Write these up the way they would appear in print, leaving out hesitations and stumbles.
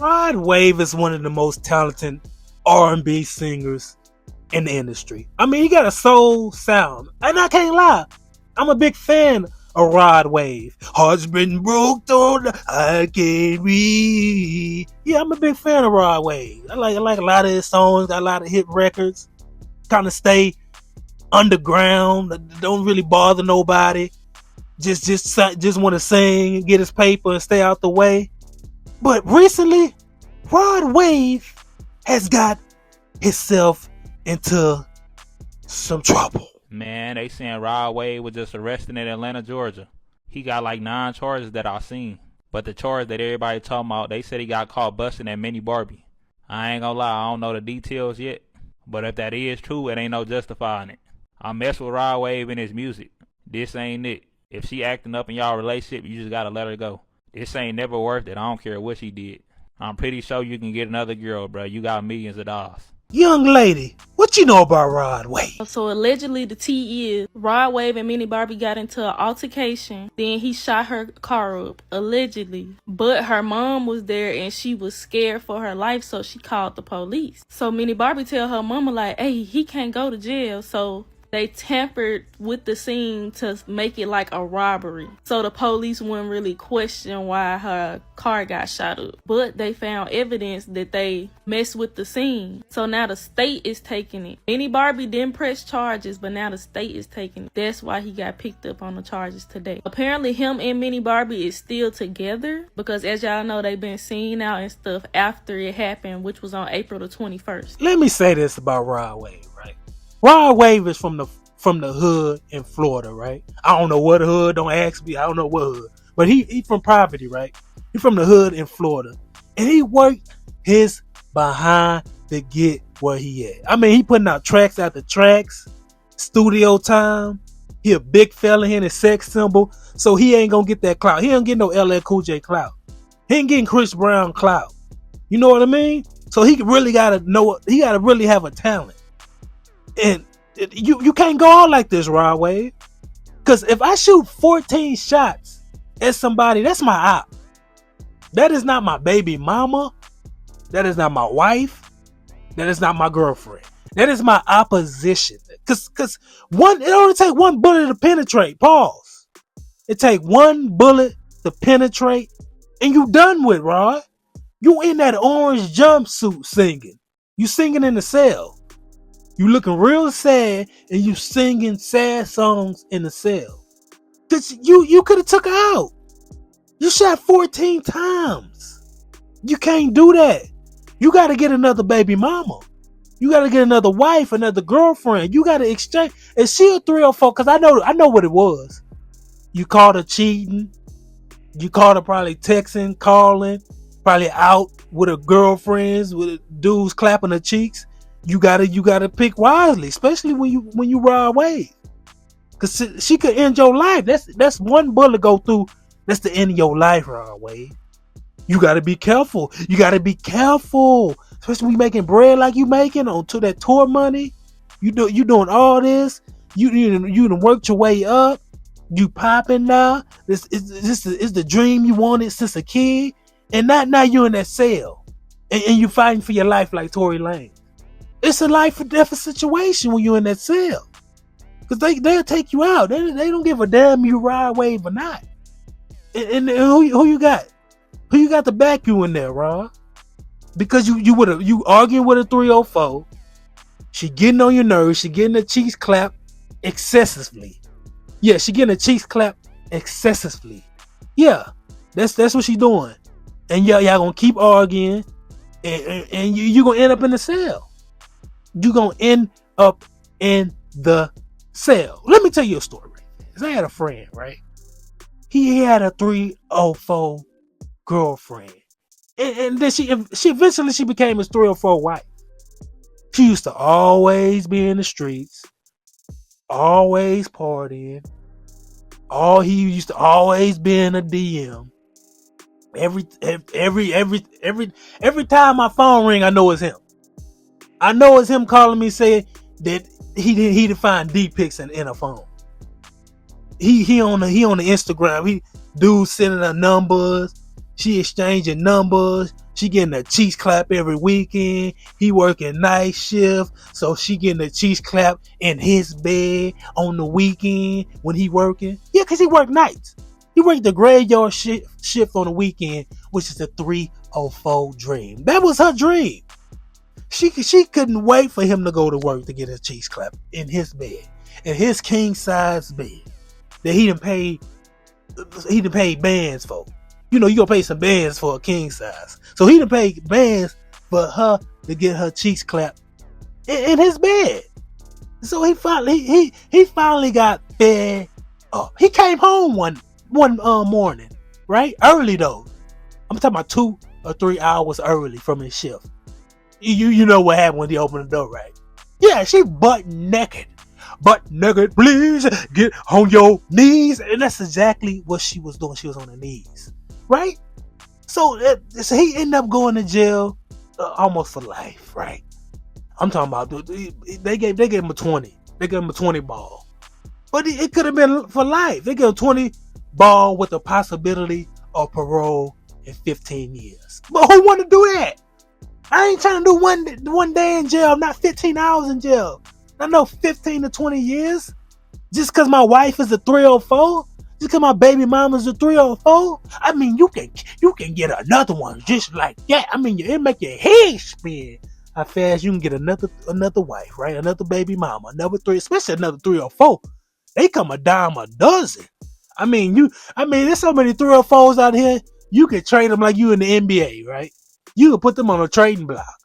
Rodwave is one of the most talented R&B singers in the industry. I mean, he got a soul sound, and I can't lie, I'm a big fan of Rodwave. Heart's been broke on, I can't read. Yeah, I'm a big fan of Rodwave. I like a lot of his songs. Got a lot of hit records. Kind of stay underground. Don't really bother nobody. Just want to sing, get his paper, and stay out the way. But recently, Rodwave has got himself into some trouble. Man, they saying Rodwave was just arrested in Atlanta, Georgia. He got like 9 charges that I seen. But the charge that everybody talking about, they said he got caught busting at Mini Barbie. I ain't gonna lie, I don't know the details yet. But if that is true, it ain't no justifying it. I mess with Rodwave and his music. This ain't it. If she acting up in y'all relationship, you just gotta let her go. This ain't never worth it. I don't care what she did. I'm pretty sure you can get another girl, bro. You got millions of dollars. Young lady, what you know about Rodwave? So allegedly the tea is Rodwave and Mini Barbie got into an altercation. Then he shot her car up, allegedly. But her mom was there and she was scared for her life, so she called the police. So Mini Barbie tell her mama like, hey, he can't go to jail. So they tampered with the scene to make it like a robbery. So the police wouldn't really question why her car got shot up. But they found evidence that they messed with the scene. So now the state is taking it. Mini Barbie didn't press charges, but now the state is taking it. That's why he got picked up on the charges today. Apparently him and Mini Barbie is still together because as y'all know, they've been seen out and stuff after it happened, which was on April the 21st. Let me say this about Rodwave, right? Rodwave is from the hood in Florida, right? I don't know what hood, don't ask me, I don't know what hood. But he from poverty, right? He from the hood in Florida. And he worked his behind to get where he at. I mean, he putting out tracks after tracks, studio time. He a big fella, he in a sex symbol. So he ain't gonna get that clout. He ain't getting no LL Cool J clout. He ain't getting Chris Brown clout. You know what I mean? So he really gotta know, he gotta really have a talent. And you can't go out like this, Rodwave. Because if I shoot 14 shots at somebody, that's my op. That is not my baby mama. That is not my wife. That is not my girlfriend. That is my opposition. Because it only take one bullet to penetrate. Pause. It take one bullet to penetrate, and you done with, Rod. You in that orange jumpsuit singing. You singing in the cell. You looking real sad and you singing sad songs in the cell. Cause you could have took her out. You shot 14 times. You can't do that. You got to get another baby mama. You got to get another wife, another girlfriend. You got to exchange. Is she a 304? Cause I know what it was. You caught her cheating. You caught her probably texting, calling, probably out with her girlfriends, with dudes clapping her cheeks. You gotta pick wisely, especially when you Rodwave, cause she could end your life. That's one bullet go through. That's the end of your life, Rodwave. You gotta be careful. You gotta be careful, especially when you making bread like you making on to that tour money. You doing all this. You done worked your way up. You popping now. This is the dream you wanted since a kid, and now you in that cell, and you fighting for your life like Tory Lanez. It's a life or death situation when you're in that cell. Because they'll take you out. They don't give a damn you Rodwave or not. And who you got? Who you got to back you in there, Rod? Because you arguing with a 304. She getting on your nerves. She getting the cheeks clapped excessively. Yeah, she getting the cheeks clapped excessively. Yeah, that's what she doing. And y'all gonna keep arguing. And you gonna end up in the cell. You're going to end up in the cell. Let me tell you a story. Right? I had a friend, right? He had a 304 girlfriend. And then she eventually became his 304 wife. She used to always be in the streets. Always partying. He used to always be in a DM. Every time my phone ring, I know it's him. I know it's him calling me saying that he didn't find D pics in a phone. He on the Instagram. Dudes sending her numbers. She exchanging numbers. She getting a cheese clap every weekend. He working night shift, so she getting a cheese clap in his bed on the weekend when he working. Yeah, because he work nights. He worked the graveyard shift on the weekend, which is a 304 dream. That was her dream. She couldn't wait for him to go to work to get a cheese clap in his bed, in his king size bed that he done paid bands for. You know, you gonna pay some bands for a king size. So he done paid bands for her to get her cheeks clapped in his bed. So he finally got fed up. He came home one morning, right? Early though. I'm talking about 2 or 3 hours early from his shift. You know what happened when he opened the door, right? Yeah, she butt naked. Butt naked, please get on your knees. And that's exactly what she was doing. She was on her knees. Right? So he ended up going to jail almost for life, right? I'm talking about, they gave him a 20. They gave him a 20 ball. But it could have been for life. They gave him a 20 ball with the possibility of parole in 15 years. But who want to do that? I ain't trying to do one day in jail, not 15 hours in jail. I know 15 to 20 years. Just because my wife is a 304? Just because my baby mama's a 304? I mean, you can get another one just like that. I mean, it make your head spin how fast you can get another wife, right? Another baby mama, especially another 304. They come a dime a dozen. I mean, there's so many 304s out here. You can trade them like you in the NBA, right? You can put them on a trading block.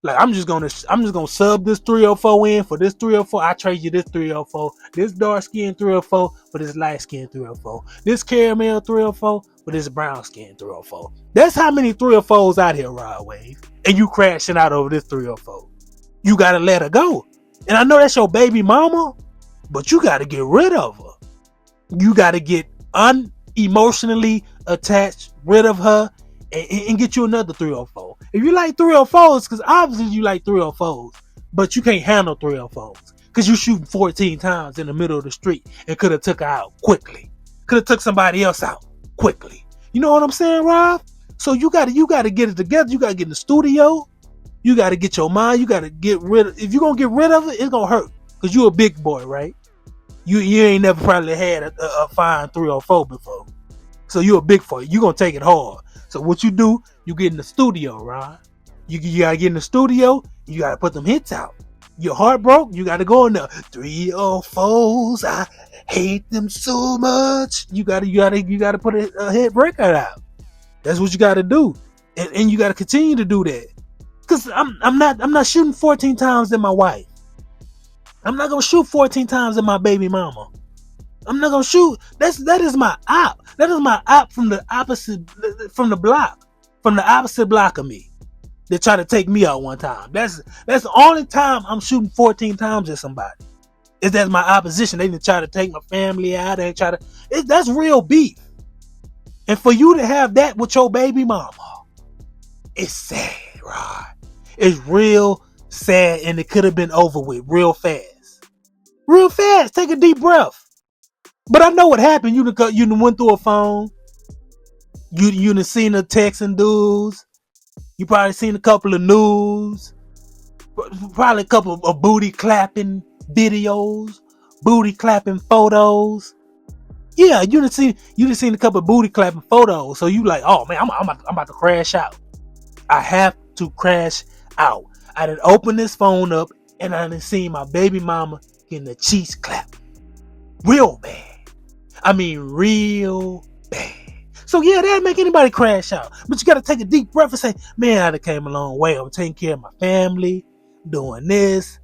Like, I'm just gonna sub this 304 in for this 304. I trade you this 304, this dark skin 304 for this light skin 304, this caramel 304 for this brown skin 304. That's how many 304s out here, Rodwave. And you crashing out over this 304. You gotta let her go. And I know that's your baby mama, but you gotta get rid of her. You gotta get unemotionally attached, rid of her, and get you another 304. If you like 304s, because obviously you like 304s, but you can't handle 304s because you shooting 14 times in the middle of the street and could have took her out quickly. Could have took somebody else out quickly. You know what I'm saying, Rob? So you gotta get it together. You gotta get in the studio. You gotta get your mind. You gotta get rid of. If you're gonna get rid of it, it's gonna hurt because you're a big boy, right? You ain't never probably had a fine 304 before, so you're a big boy. You gonna take it hard. So what you do, you get in the studio, right? You gotta get in the studio, you gotta put them hits out. Your heart broke, you gotta go in the 304s. I hate them so much. You gotta put a hit record out. That's what you gotta do. And you gotta continue to do that. Cause I'm not shooting 14 times at my wife. I'm not gonna shoot 14 times at my baby mama. I'm not gonna shoot. That is my op. That is my op from the opposite block of me. They try to take me out one time. That's the only time I'm shooting 14 times at somebody. Is that my opposition? They didn't try to take my family out. That's real beef. And for you to have that with your baby mama, it's sad, right? It's real sad, and it could have been over with real fast. Real fast. Take a deep breath. But I know what happened. You done went through a phone. You done seen the texting dudes. You probably seen a couple of news. Probably a couple of booty clapping videos. Booty clapping photos. Yeah, you done seen a couple of booty clapping photos. So you like, oh man, I'm about to crash out. I have to crash out. I done opened this phone up and I done seen my baby mama getting a cheese clap. Real bad. I mean, real bad. So yeah, that'll make anybody crash out. But you gotta take a deep breath and say, man, I done came a long way. I'm taking care of my family, doing this.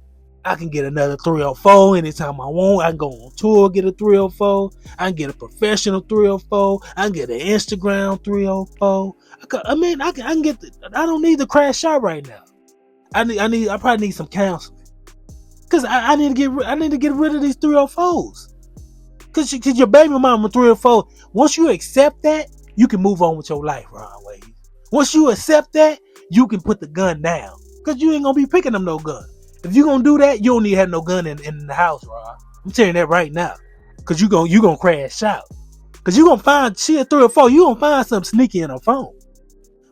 I can get another 304 anytime I want. I can go on tour, get a 304. I can get a professional 304. I can get an Instagram 304. I can get. I don't need to crash out right now. I probably need some counseling because I need to get rid of these 304s. Because your baby mama 304. Once you accept that, you can move on with your life, Rodwave. Once you accept that, you can put the gun down because you ain't gonna be picking them no gun. If you gonna do that, you don't need to have no gun in the house, Rod. I'm telling you that right now. Cause you gonna crash out. Cause you gonna find she a 304, you gonna find something sneaky in her phone.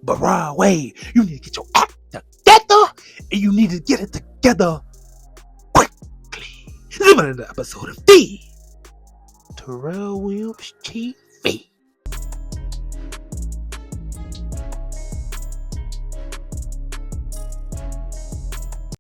But Rodwave, you need to get your act together, and you need to get it together quickly. This is another episode of the Terrell Williams TV.